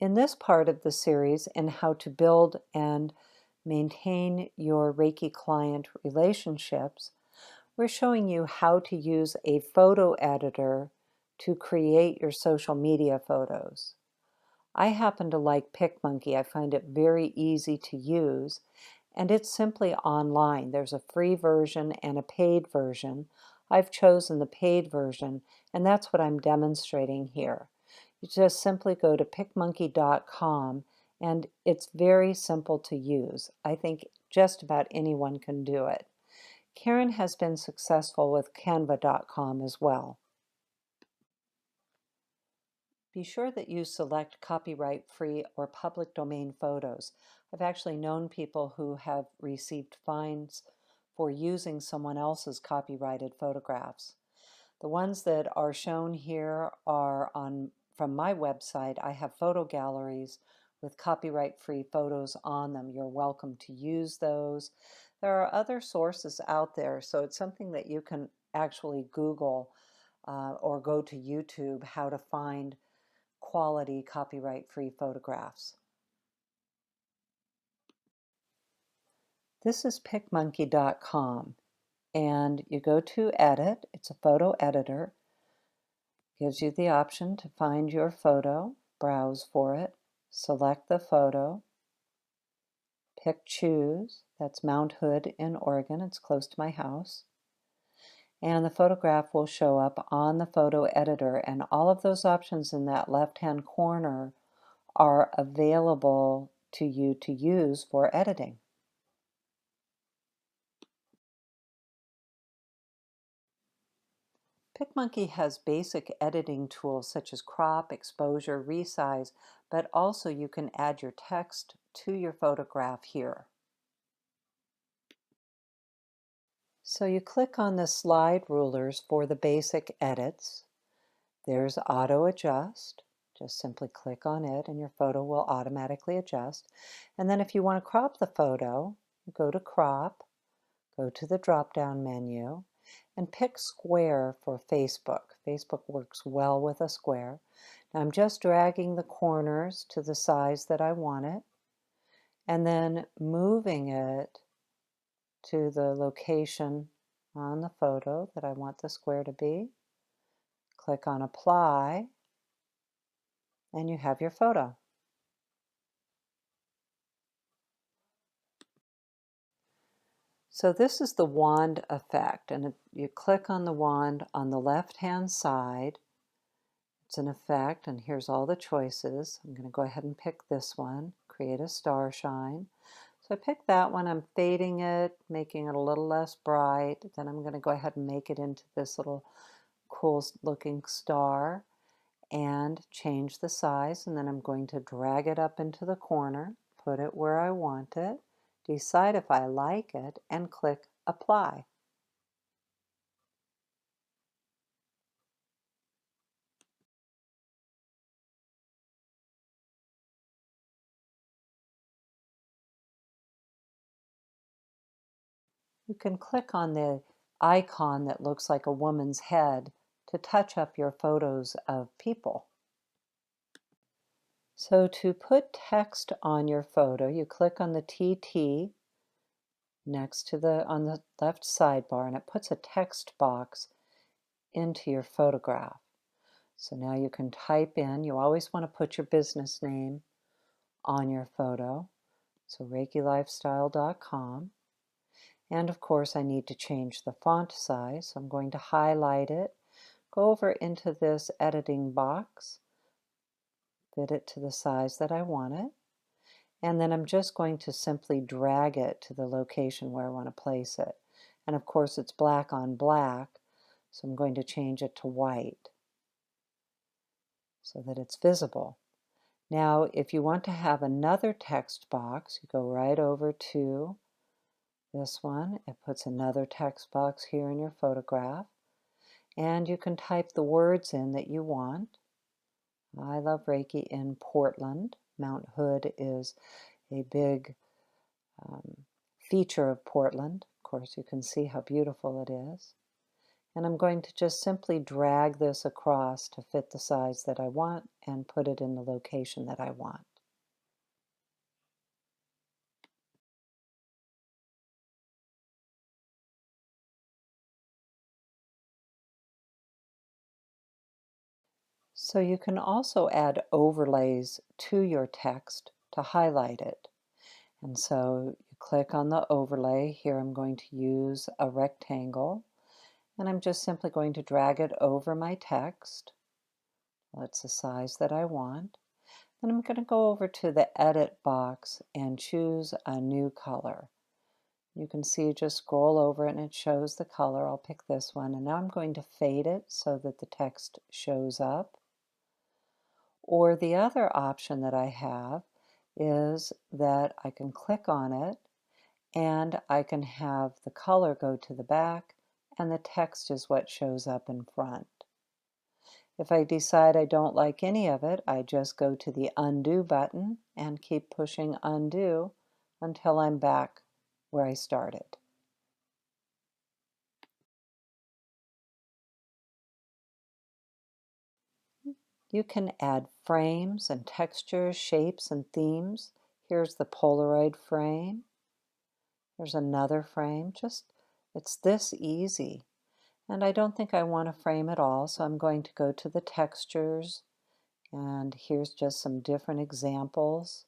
In this part of the series in how to build and maintain your Reiki client relationships, we're showing you how to use a photo editor to create your social media photos. I happen to like PicMonkey. I find it very easy to use, and it's simply online. There's a free version and a paid version. I've chosen the paid version, and that's what I'm demonstrating here. You just simply go to PicMonkey.com, and it's very simple to use. I think just about anyone can do it. Karen has been successful with Canva.com as well. Be sure that you select copyright-free or public domain photos. I've actually known people who have received fines for using someone else's copyrighted photographs. The ones that are shown here are from my website. I have photo galleries with copyright-free photos on them. You're welcome to use those. There are other sources out there, so it's something that you can actually Google or go to YouTube how to find quality copyright-free photographs. This is PicMonkey.com, and you go to Edit. It's a photo editor. Gives you the option to find your photo, browse for it, select the photo, pick Choose. That's Mount Hood in Oregon. It's close to my house. And the photograph will show up on the photo editor, and all of those options in that left-hand corner are available to you to use for editing. PicMonkey has basic editing tools such as crop, exposure, resize, but also you can add your text to your photograph here. So you click on the slide rulers for the basic edits. There's auto adjust. Just simply click on it and your photo will automatically adjust. And then if you want to crop the photo, go to crop, go to the drop-down menu, and pick square for Facebook. Facebook works well with a square. Now I'm just dragging the corners to the size that I want it, and then moving it to the location on the photo that I want the square to be. Click on Apply, and you have your photo. So this is the wand effect, and you click on the wand on the left-hand side. It's an effect, and here's all the choices. I'm going to go ahead and pick this one, create a star shine. So I picked that one. I'm fading it, making it a little less bright. Then I'm going to go ahead and make it into this little cool looking star and change the size. And then I'm going to drag it up into the corner, put it where I want it, decide if I like it, and click Apply. You can click on the icon that looks like a woman's head to touch up your photos of people. So to put text on your photo, you click on the TT next to on the left sidebar, and it puts a text box into your photograph. So now you can type in, you always want to put your business name on your photo. So ReikiLifestyle.com. And of course I need to change the font size, so I'm going to highlight it, go over into this editing box, fit it to the size that I want it, and then I'm just going to simply drag it to the location where I want to place it. And of course it's black on black, so I'm going to change it to white so that it's visible. Now if you want to have another text box, you go right over to this one. It puts another text box here in your photograph, and you can type the words in that you want. I love Reiki in Portland. Mount Hood is a big feature of Portland. Of course, you can see how beautiful it is. And I'm going to just simply drag this across to fit the size that I want and put it in the location that I want. So you can also add overlays to your text to highlight it. And so you click on the overlay. Here I'm going to use a rectangle, and I'm just simply going to drag it over my text. That's the size that I want. Then I'm going to go over to the edit box and choose a new color. You can see, just scroll over it and it shows the color. I'll pick this one, and now I'm going to fade it so that the text shows up. Or the other option that I have is that I can click on it and I can have the color go to the back and the text is what shows up in front. If I decide I don't like any of it, I just go to the undo button and keep pushing undo until I'm back where I started. You can add frames and textures, shapes and themes. Here's the Polaroid frame. There's another frame. It's this easy. And I don't think I want to frame it all, so I'm going to go to the textures, and here's just some different examples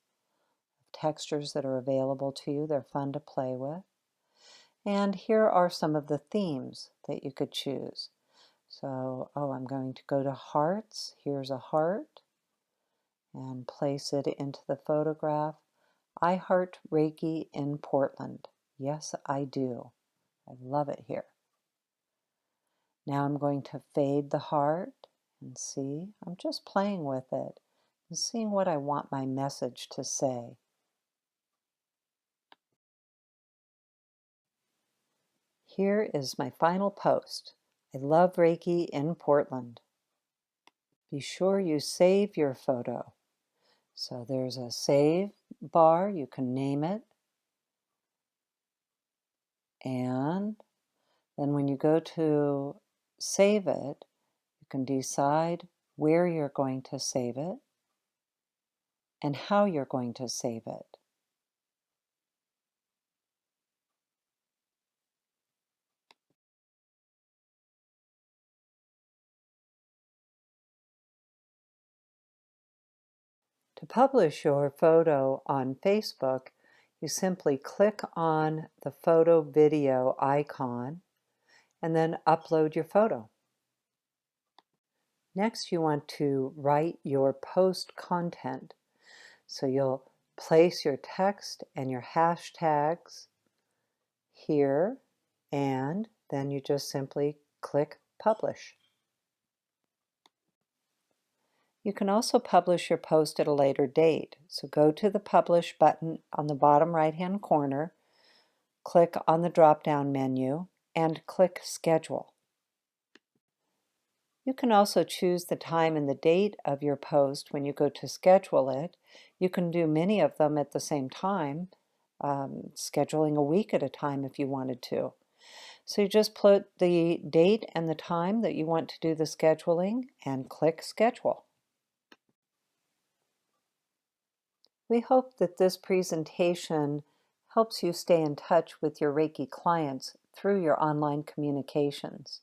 of textures that are available to you. They're fun to play with. And here are some of the themes that you could choose. So, I'm going to go to hearts. Here's a heart and place it into the photograph. I heart Reiki in Portland. Yes, I do. I love it here. Now I'm going to fade the heart and see, I'm just playing with it and seeing what I want my message to say. Here is my final post. I love Reiki in Portland. Be sure you save your photo. So there's a save bar, you can name it. And then when you go to save it, you can decide where you're going to save it and how you're going to save it. To publish your photo on Facebook, you simply click on the photo video icon and then upload your photo. Next, you want to write your post content. So you'll place your text and your hashtags here, and then you just simply click publish. You can also publish your post at a later date. So go to the Publish button on the bottom right-hand corner, click on the drop-down menu, and click Schedule. You can also choose the time and the date of your post when you go to schedule it. You can do many of them at the same time, scheduling a week at a time if you wanted to. So you just put the date and the time that you want to do the scheduling and click Schedule. We hope that this presentation helps you stay in touch with your Reiki clients through your online communications.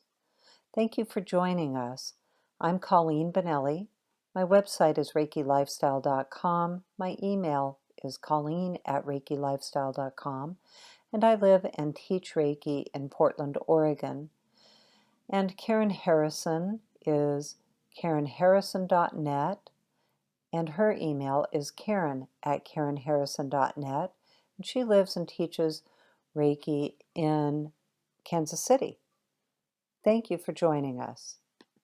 Thank you for joining us. I'm Colleen Benelli. My website is ReikiLifestyle.com. My email is Colleen@ReikiLifestyle.com. And I live and teach Reiki in Portland, Oregon. And Karen Harrison is KarenHarrison.net. And her email is Karen@KarenHarrison.net. And she lives and teaches Reiki in Kansas City. Thank you for joining us.